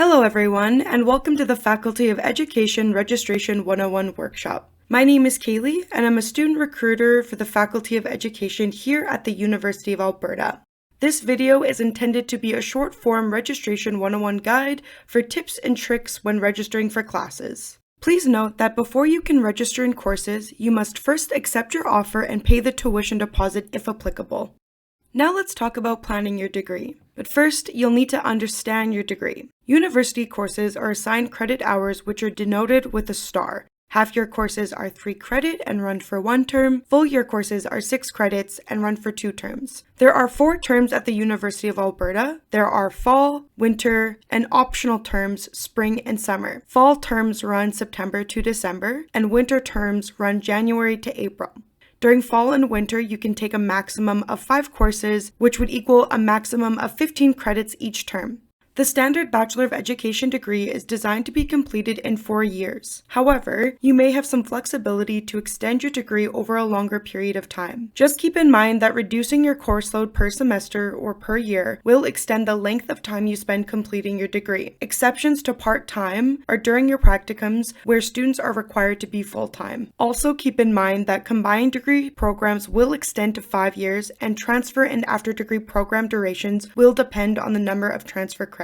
Hello everyone, and welcome to the Faculty of Education Registration 101 workshop. My name is Kaylee, and I'm a student recruiter for the Faculty of Education here at the University of Alberta. This video is intended to be a short-form Registration 101 guide for tips and tricks when registering for classes. Please note that before you can register in courses, you must first accept your offer and pay the tuition deposit if applicable. Now let's talk about planning your degree. But first, you'll need to understand your degree. University courses are assigned credit hours which are denoted with a star. Half-year courses are 3 credit and run for 1 term. Full-year courses are 6 credits and run for 2 terms. There are 4 terms at the University of Alberta. There are fall, winter, and optional terms, spring and summer. Fall terms run September to December, and winter terms run January to April. During fall and winter, you can take a maximum of 5 courses, which would equal a maximum of 15 credits each term. The standard Bachelor of Education degree is designed to be completed in 4 years. However, you may have some flexibility to extend your degree over a longer period of time. Just keep in mind that reducing your course load per semester or per year will extend the length of time you spend completing your degree. Exceptions to part-time are during your practicums, where students are required to be full-time. Also keep in mind that combined degree programs will extend to 5 years, and transfer and after-degree program durations will depend on the number of transfer credits.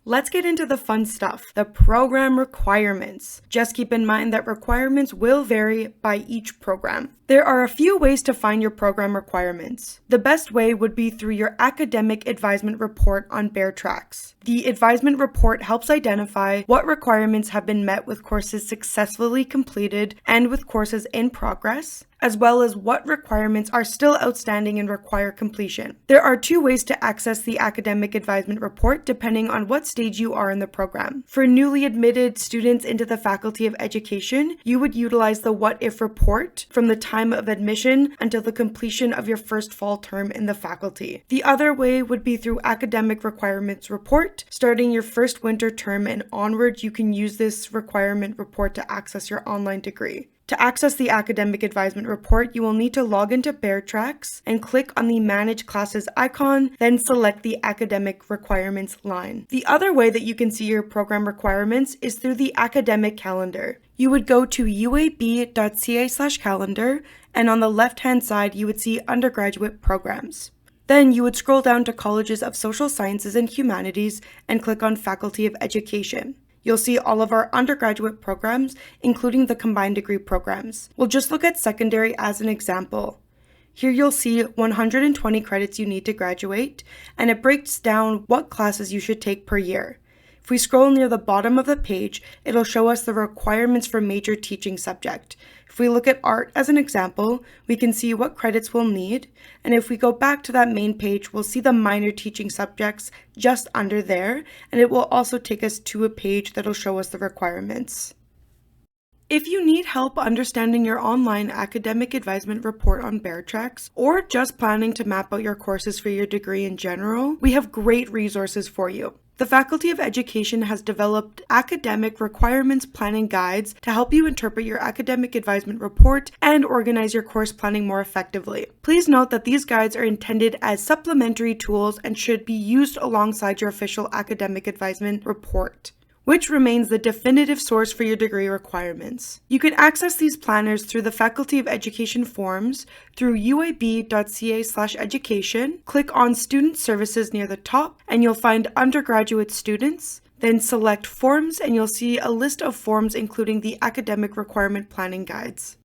Let's get into the fun stuff, the program requirements. Just keep in mind that requirements will vary by each program. There are a few ways to find your program requirements. The best way would be through your academic advisement report on BearTracks. The advisement report helps identify what requirements have been met with courses successfully completed and with courses in progress, as well as what requirements are still outstanding and require completion. There are 2 ways to access the academic advisement report depending on what stage you are in the program. For newly admitted students into the Faculty of Education, you would utilize the What If report from the time of admission until the completion of your first fall term in the faculty. The other way would be through Academic Requirements Report. Starting your first winter term and onward, you can use this requirement report to access your online degree. To access the Academic Advisement Report, you will need to log into BearTracks and click on the Manage Classes icon, then select the Academic Requirements line. The other way that you can see your program requirements is through the academic calendar. You would go to uab.ca/calendar, and on the left-hand side, you would see undergraduate programs. Then you would scroll down to Colleges of Social Sciences and Humanities and click on Faculty of Education. You'll see all of our undergraduate programs, including the combined degree programs. We'll just look at secondary as an example. Here you'll see 120 credits you need to graduate, and it breaks down what classes you should take per year. If we scroll near the bottom of the page, it'll show us the requirements for major teaching subject. If we look at art as an example, we can see what credits we'll need, and if we go back to that main page, we'll see the minor teaching subjects just under there, and it will also take us to a page that'll show us the requirements. If you need help understanding your online academic advisement report on BearTracks, or just planning to map out your courses for your degree in general, we have great resources for you. The Faculty of Education has developed academic requirements planning guides to help you interpret your academic advisement report and organize your course planning more effectively. Please note that these guides are intended as supplementary tools and should be used alongside your official academic advisement report, which remains the definitive source for your degree requirements. You can access these planners through the Faculty of Education forums through uab.ca/education. Click on Student Services near the top, and you'll find Undergraduate Students. Then select Forms, and you'll see a list of forms including the Academic Requirement Planning Guides.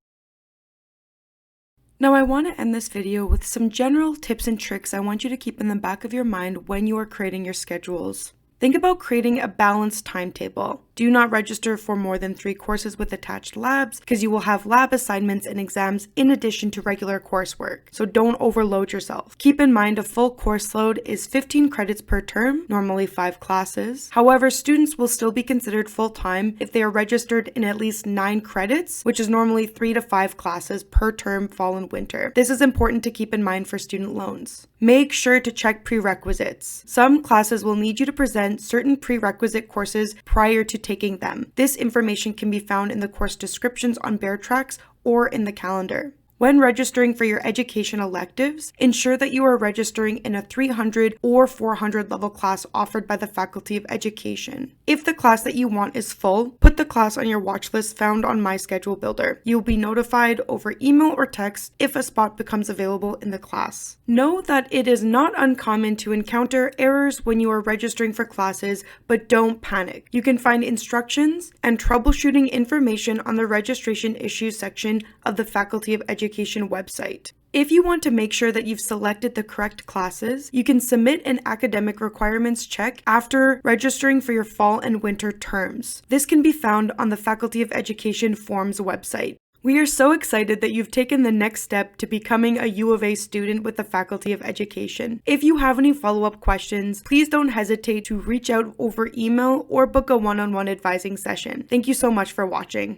Now I want to end this video with some general tips and tricks I want you to keep in the back of your mind when you are creating your schedules. Think about creating a balanced timetable. Do not register for more than 3 courses with attached labs, because you will have lab assignments and exams in addition to regular coursework, so don't overload yourself. Keep in mind a full course load is 15 credits per term, normally 5 classes. However, students will still be considered full-time if they are registered in at least 9 credits, which is normally 3 to 5 classes per term fall and winter. This is important to keep in mind for student loans. Make sure to check prerequisites. Some classes will need you to present certain prerequisite courses prior to taking them. This information can be found in the course descriptions on BearTracks or in the calendar. When registering for your education electives, ensure that you are registering in a 300 or 400 level class offered by the Faculty of Education. If the class that you want is full, put the class on your watch list found on My Schedule Builder. You will be notified over email or text if a spot becomes available in the class. Know that it is not uncommon to encounter errors when you are registering for classes, but don't panic. You can find instructions and troubleshooting information on the registration issues section of the Faculty of Education website. If you want to make sure that you've selected the correct classes, you can submit an academic requirements check after registering for your fall and winter terms. This can be found on the Faculty of Education Forms website. We are so excited that you've taken the next step to becoming a U of A student with the Faculty of Education. If you have any follow-up questions, please don't hesitate to reach out over email or book a one-on-one advising session. Thank you so much for watching.